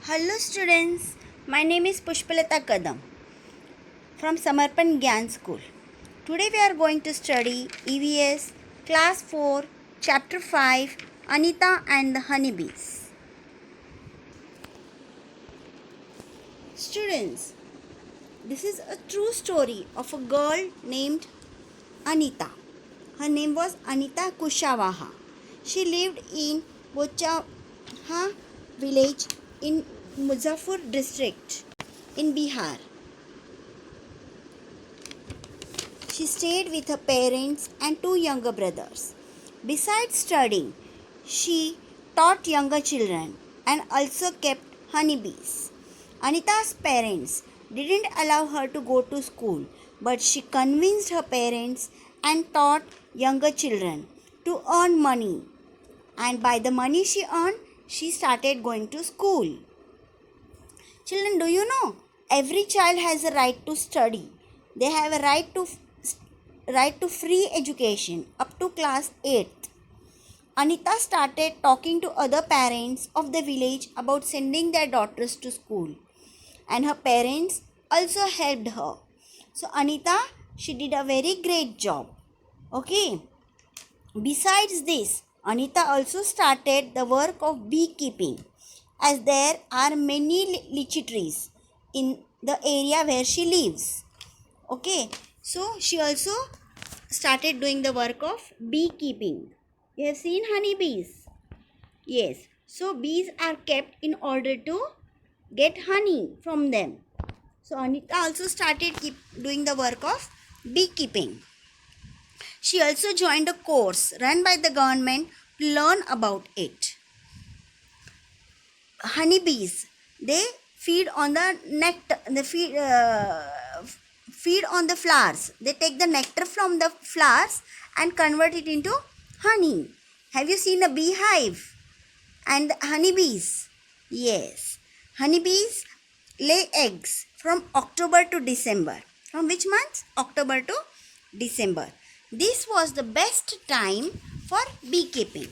Hello students, my name is Pushpalata Kadam from Samarpan Gyan School. Today we are going to study EVS Class 4 Chapter 5 Anita and the Honeybees. Students, this is a true story of a girl named Anita. Her name was Anita Kushwaha. She lived in Bochaha village in Muzaffar district in Bihar. She stayed with her parents and two younger brothers. Besides studying, she taught younger children and also kept honeybees. Anita's parents didn't allow her to go to school, but she convinced her parents and taught younger children to earn money. And by the money she earned, she started going to school. Children, do you know? Every child has a right to study. They have a right to free education up to class 8th. Anita started talking to other parents of the village about sending their daughters to school. And her parents also helped her. So Anita, she did a very great job. Okay. Besides this, Anita also started the work of beekeeping, as there are many lychee trees in the area where she lives. Okay, so she also started doing the work of beekeeping. You have seen honeybees? Yes. So bees are kept in order to get honey from them. So Anita also started doing the work of beekeeping. She also joined a course run by the government to learn about it. Honeybees, they feed on the nectar. They feed on the flowers. They take the nectar from the flowers and convert it into honey. Have you seen a beehive and honeybees? Yes. Honeybees lay eggs from October to December. From which month? October to December. This was the best time for beekeeping,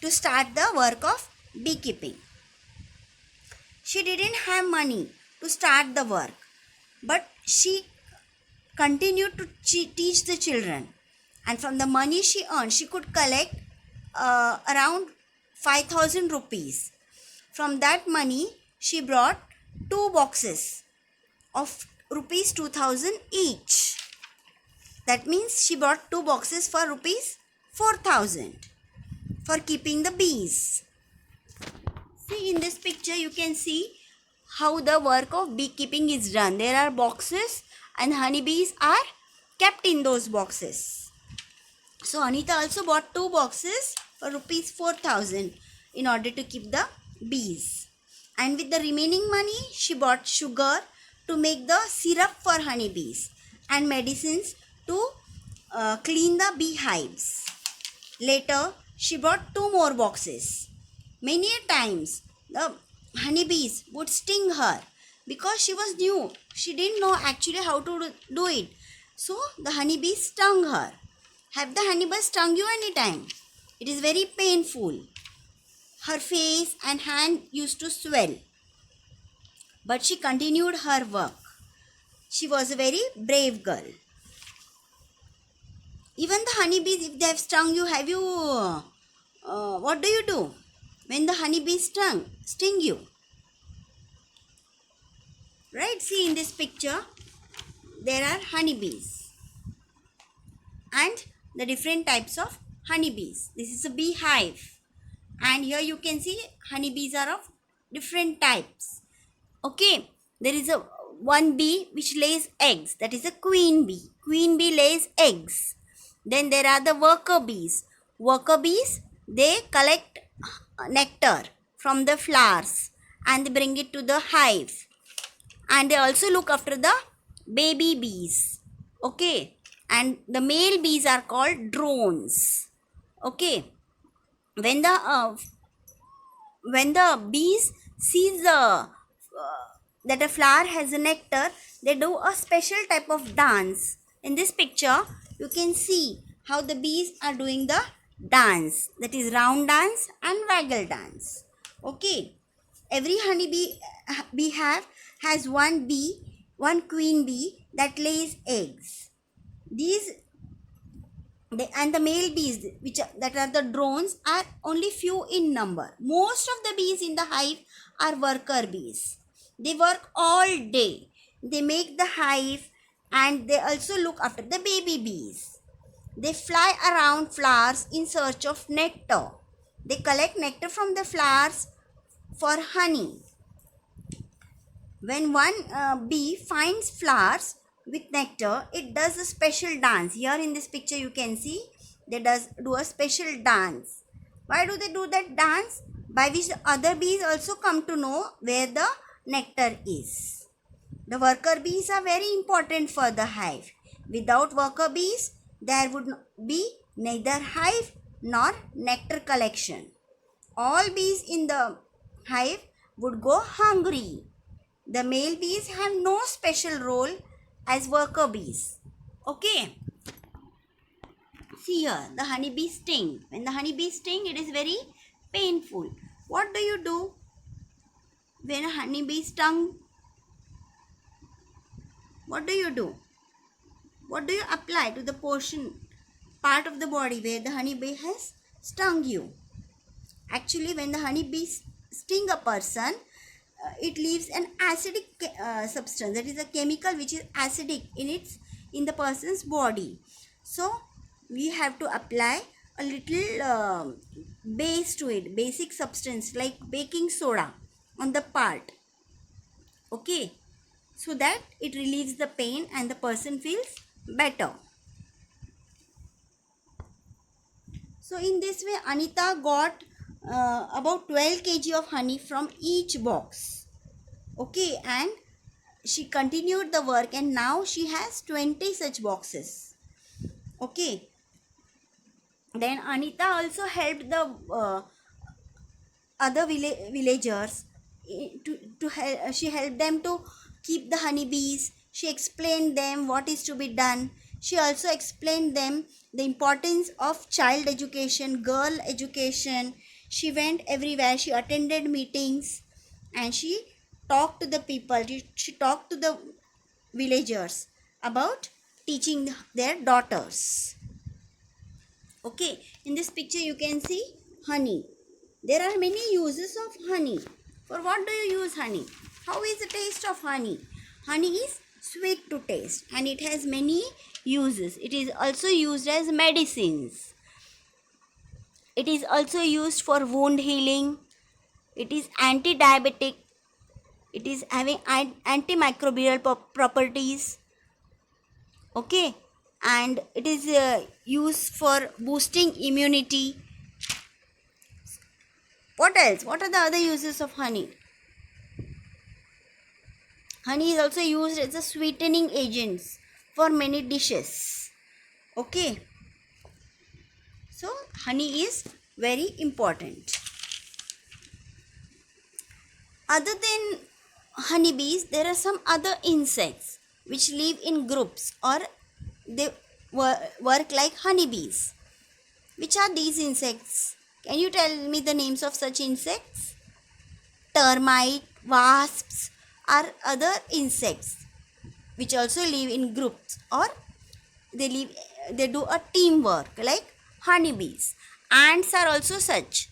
to start the work of beekeeping. She didn't have money to start the work, but she continued to teach the children. And from the money she earned, she could collect around 5,000 rupees. From that money, she brought 2 boxes of rupees 2,000 each. That means she bought 2 boxes for rupees 4,000 for keeping the bees. See, in this picture you can see how the work of beekeeping is done. There are boxes and honeybees are kept in those boxes. So Anita also bought 2 boxes for rupees 4,000 in order to keep the bees. And with the remaining money, she bought sugar to make the syrup for honeybees and medicines to clean the beehives. Later, she bought 2 more boxes. Many times, the honeybees would sting her because she was new. She didn't know actually how to do it. So, the honeybees stung her. Have the honeybees stung you any time? It is very painful. Her face and hand used to swell. But she continued her work. She was a very brave girl. Even the honeybees, if they have stung you, what do you do when the honeybees sting you? Right? See, in this picture, there are honeybees and the different types of honeybees. This is a beehive, and here you can see honeybees are of different types. Okay, there is a one bee which lays eggs. That is a queen bee. Queen bee lays eggs. Then there are the worker bees. Worker bees, they collect nectar from the flowers and they bring it to the hive. And they also look after the baby bees. Okay. And the male bees are called drones. Okay. When the bees sees that a flower has a nectar, they do a special type of dance. In this picture, you can see how the bees are doing the dance. That is round dance and waggle dance. Okay. every beehive has one queen bee that lays eggs. And the male bees, that are the drones, are only few in number. Most of the bees in the hive are worker bees. They work all day. They make the hive and they also look after the baby bees. They fly around flowers in search of nectar. They collect nectar from the flowers for honey. When one bee finds flowers with nectar, it does a special dance. Here in this picture you can see they do a special dance. Why do they do that dance? By which the other bees also come to know where the nectar is. The worker bees are very important for the hive. Without worker bees, there would be neither hive nor nectar collection. All bees in the hive would go hungry. The male bees have no special role as worker bees. Okay. See here, the honeybee sting. When the honeybee sting, it is very painful. What do you do when a honeybee stung? What do you do? What do you apply to the part of the body where the honeybee has stung you? Actually, when the honeybee sting a person, it leaves an acidic substance. That is a chemical which is acidic in the person's body. So we have to apply a little base to it, basic substance like baking soda on the part. Okay, so that it relieves the pain and the person feels better. So in this way, Anita got about 12 kg of honey from each box. Okay, and she continued the work and now she has 20 such boxes. Okay. Then Anita also helped the other villagers she helped them to keep the honeybees. She explained them what is to be done. She also explained them the importance of child education, girl education. She went everywhere. She attended meetings and she talked to the people. She talked to the villagers about teaching their daughters. Okay, in this picture you can see honey. There are many uses of honey. For what do you use honey? How is the taste of honey? Honey is sweet to taste and it has many uses. It is also used as medicines. It is also used for wound healing. It is anti-diabetic. It is having antimicrobial properties. Okay, and it is used for boosting immunity. What else? What are the other uses of honey? Honey is also used as a sweetening agent for many dishes. Okay. So honey is very important. Other than honeybees, there are some other insects which live in groups or they work like honeybees. Which are these insects? Can you tell me the names of such insects? Termite, wasps are other insects which also live in groups or they do a teamwork like honeybees. Ants are also such.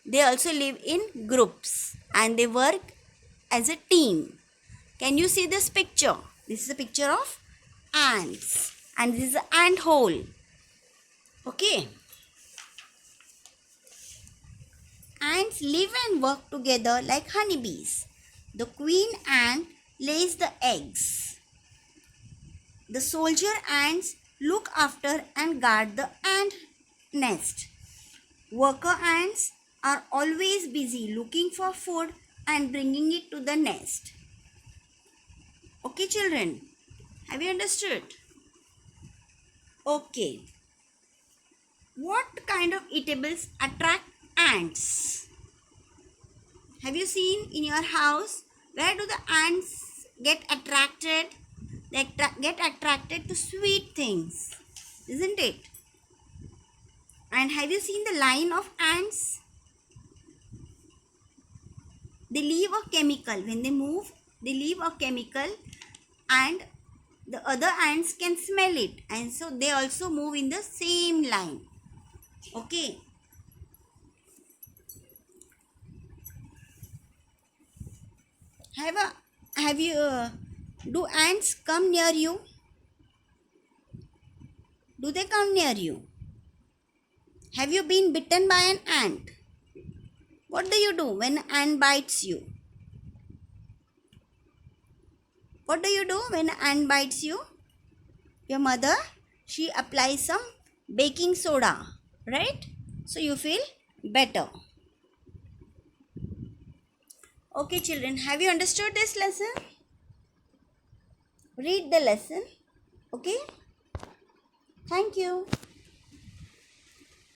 They also live in groups and they work as a team. Can you see this picture? This is a picture of ants and this is an ant hole. Okay. Ants live and work together like honeybees. The queen ant lays the eggs. The soldier ants look after and guard the ant nest. Worker ants are always busy looking for food and bringing it to the nest. Okay, children, have you understood? Okay. What kind of eatables attract ants? Have you seen in your house? Where do the ants get attracted? They get attracted to sweet things, isn't it? And have you seen the line of ants? they leave a chemical. When they move, they leave a chemical, and the other ants can smell it, and so they also move in the same line. Okay. Have you do ants come near you? Do they come near you? Have you been bitten by an ant? What do you do when an ant bites you? What do you do when an ant bites you? Your mother, she applies some baking soda, right? So you feel better. Okay, children, have you understood this lesson? Read the lesson. Okay? Thank you.